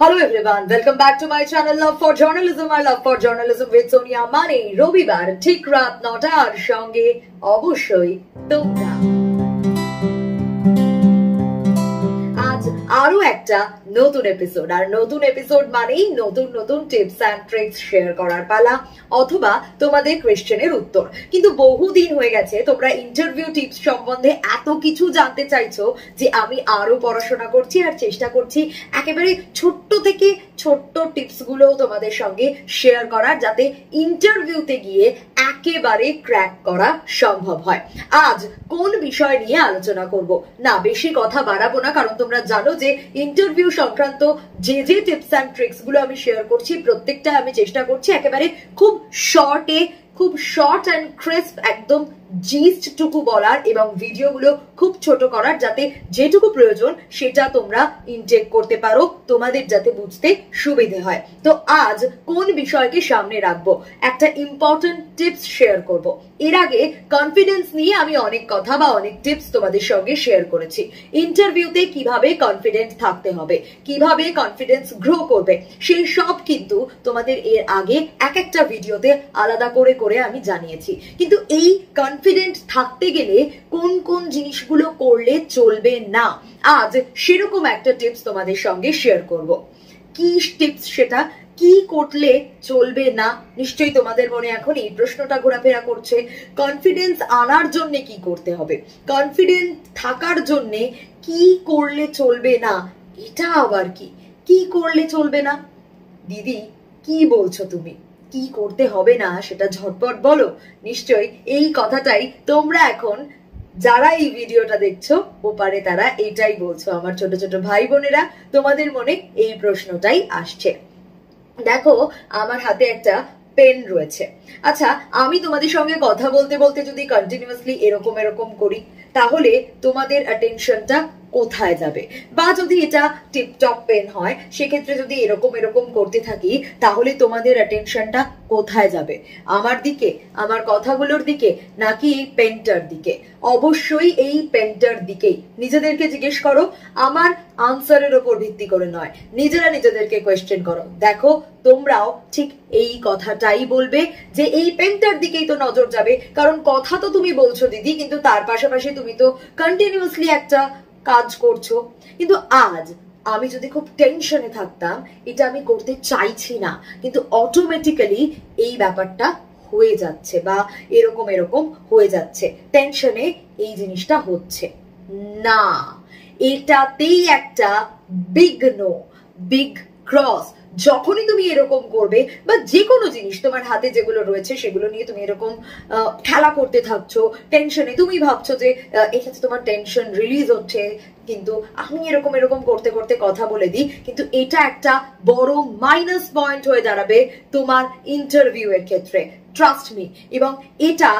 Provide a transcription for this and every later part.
Hello everyone, welcome back to my channel Love for Journalism or Love for Journalism with Sonia Mane. রবিবার ঠিক রাত 9টার সঙ্গে অবশ্যই তোমরা। আজ আরো একটা নতুন এপিসোড, আর নতুন এপিসোড মানেই নতুন নতুন টিপস এন্ড ট্রিক্স শেয়ার করার পালা অথবা তোমাদের কোয়েশ্চেনের উত্তর। কিন্তু বহুদিন হয়ে গেছে তোমরা ইন্টারভিউ টিপস সম্বন্ধে এত কিছু জানতে চাইছো যে আমি আরো পড়াশোনা করছি আর চেষ্টা করছি একেবারে ছোট্ট থেকে ছোট্ট টিপস গুলো তোমাদের সঙ্গে শেয়ার করার, যাতে ইন্টারভিউতে গিয়ে একেবারে ক্র্যাক করা সম্ভব হয়। আজ কোন বিষয় নিয়ে আলোচনা করব না, বেশি কথা বাড়াবো না, কারণ তোমরা জানো যে ইন্টারভিউ সংক্রান্ত যে টিপস এন্ড ট্রিক্স গুলো আমি শেয়ার করছি প্রত্যেকটা আমি চেষ্টা করছি একেবারে খুব শর্ট এন্ড ক্রিস্প একদম জিস্ট টুকু বলার এবং ভিডিওগুলো খুব ছোট করার, যাতে যেটুকু প্রয়োজন সেটা তোমরা ইনটেক করতে পারো, তোমাদের যাতে বুঝতে সুবিধে হয়। তো আজ কোন বিষয়কে সামনে রাখবো, একটা ইম্পর্টেন্ট টিপস শেয়ার করব। এর আগে কনফিডেন্স নিয়ে আমি অনেক কথা বা অনেক টিপস তোমাদের সঙ্গে শেয়ার করেছি। ইন্টারভিউতে কিভাবে কনফিডেন্ট থাকতে হবে, কিভাবে কনফিডেন্স গ্রো করবে, সেই সব কিন্তু তোমাদের এর আগে এক একটা ভিডিওতে আলাদা করে করে আমি জানিয়েছি। কিন্তু এই কনফিডেন্ট থাকতে গেলে কোন কোন জিনিসগুলো করলে চলবে না, আজ সেরকম একটা টিপস তোমাদের সঙ্গে শেয়ার করব। কি টিপস সেটা, কি করলে চলবে না? নিশ্চয়ই তোমাদের মনে এখন এই প্রশ্নটা ঘোরাফেরা করছে, কনফিডেন্স আনার জন্য কি করতে হবে, কনফিডেন্ট থাকার জন্য কি করলে চলবে না, এটা আবার কি করলে চলবে না? দিদি কি বলছো তুমি, কি করতে হবে না সেটা ঝটপট বলো। নিশ্চয়ই এই কথাটাই তোমরা এখন যারা এই ভিডিওটা দেখছো ওপারে তারা এটাই বলছো। আমার ছোট ছোট ভাই বোনেরা, তোমাদের মনে এই প্রশ্নটাই আসছে। দেখো, আমার হাতে একটা পেন রয়েছে। আচ্ছা, আমি তোমাদের সঙ্গে কথা বলতে বলতে যদি কন্টিনিউয়াসলি এরকম করি, তাহলে তোমাদের অ্যাটেনশনটা কোথায় যাবে? বা যদি এটা টিপটপ পেন হয়, সেক্ষেত্রে যদি এরকম করতে থাকি, তাহলে তোমাদের অ্যাটেনশনটা কোথায় যাবে? আমার দিকে, আমার কথাগুলোর দিকে, নাকি এই পেনটার দিকে? অবশ্যই এই পেনটার দিকেই। নিজেদেরকে জিজ্ঞেস করো, আমার আনসারের ওপর ভিত্তি করে নয়, নিজেরা নিজেদেরকে কোয়েশ্চেন করো। দেখো, তোমরাও ঠিক এই কথাটাই বলবে যে এই পেনটার দিকেই তো নজর যাবে, কারণ কথা তো তুমি বলছো দিদি, কিন্তু তার পাশাপাশি তুমি তো কন্টিনিউয়াসলি একটা কাজ করছো। কিন্তু আজ আমি যদি খুব টেনশনে থাকতাম, এটা আমি করতে চাইছি না, কিন্তু অটোমেটিক্যালি এই ব্যাপারটা হয়ে যাচ্ছে বা এরকম হয়ে যাচ্ছে, টেনশনে এই জিনিসটা হচ্ছে না, এটাতেই একটা বিগ নো, বিগ ক্রস। যখনই তুমি এরকম করবে বা যে কোনো জিনিস তোমার হাতে যেগুলো রয়েছে সেগুলো নিয়ে তুমি এরকম খেলা করতে থাকছো, টেনশনে তুমি ভাবছো যে এটাতে তোমার টেনশন রিলিজ হচ্ছে, কিন্তু আমি এরকম করতে করতে কথা বলে দিই, কিন্তু এটা একটা বড় মাইনাস পয়েন্ট হয়ে দাঁড়াবে তোমার ইন্টারভিউ এর ক্ষেত্রে, ট্রাস্ট মি। এবং এটা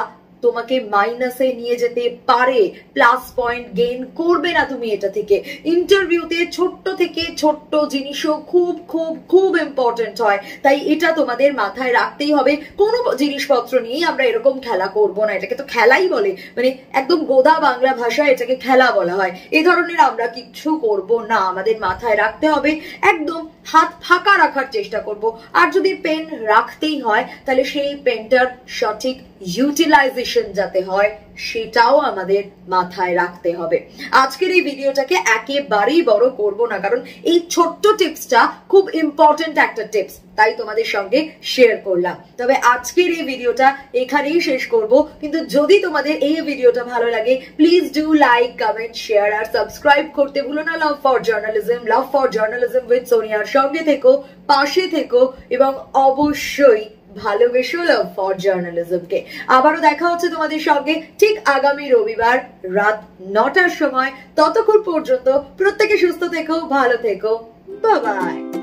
তোমাকে মাইনাসে নিয়ে যেতে পারে, প্লাস পয়েন্ট গেইন করবে না তুমি এটা থেকে। ইন্টারভিউতে ছোট্ট থেকে ছোট্ট জিনিসও খুব খুব খুব ইম্পর্টেন্ট হয়, তাই এটা তোমাদের মাথায় রাখতেই হবে। কোনো জিনিসপত্র নিয়ে আমরা এরকম খেলা করব না, এটাকে তো খেলাই বলে, মানে একদম গোদা বাংলা ভাষায় এটাকে খেলা বলা হয়। এই ধরনের আমরা কিচ্ছু করব না, আমাদের মাথায় রাখতে হবে, একদম হাত ফাঁকা রাখার চেষ্টা করব। আর যদি পেন রাখতেই হয়, তাহলে সেই পেনটার সঠিক ইউটিলাইজেশন যাতে হয় সেটাও আমাদের মাথায় রাখতে হবে। আজকের এই ভিডিওটাকে একেবারেই বড় করব না, কারণ এই ছোট্ট টিপসটা খুব ইম্পর্টেন্ট একটা টিপস, তাই তোমাদের সঙ্গে শেয়ার করলাম। তবে আজকের এই ভিডিওটা এখানেই শেষ করব, কিন্তু যদি তোমাদের এই ভিডিওটা ভালো লাগে, please do like, comment, share আর সাবস্ক্রাইব করতে ভুলো না। লাভ ফর জার্নালিজম উইথ সোনিয়ার সঙ্গে থেকো, পাশে থেকো এবং অবশ্যই ভালোবেসো লাভ ফর জার্নালিজমকে। আবারও দেখা হচ্ছে তোমাদের সঙ্গে ঠিক আগামী রবিবার রাত 9টার সময়। ততক্ষণ পর্যন্ত প্রত্যেকে সুস্থ থেকো, ভালো থেকো, বাই বাই।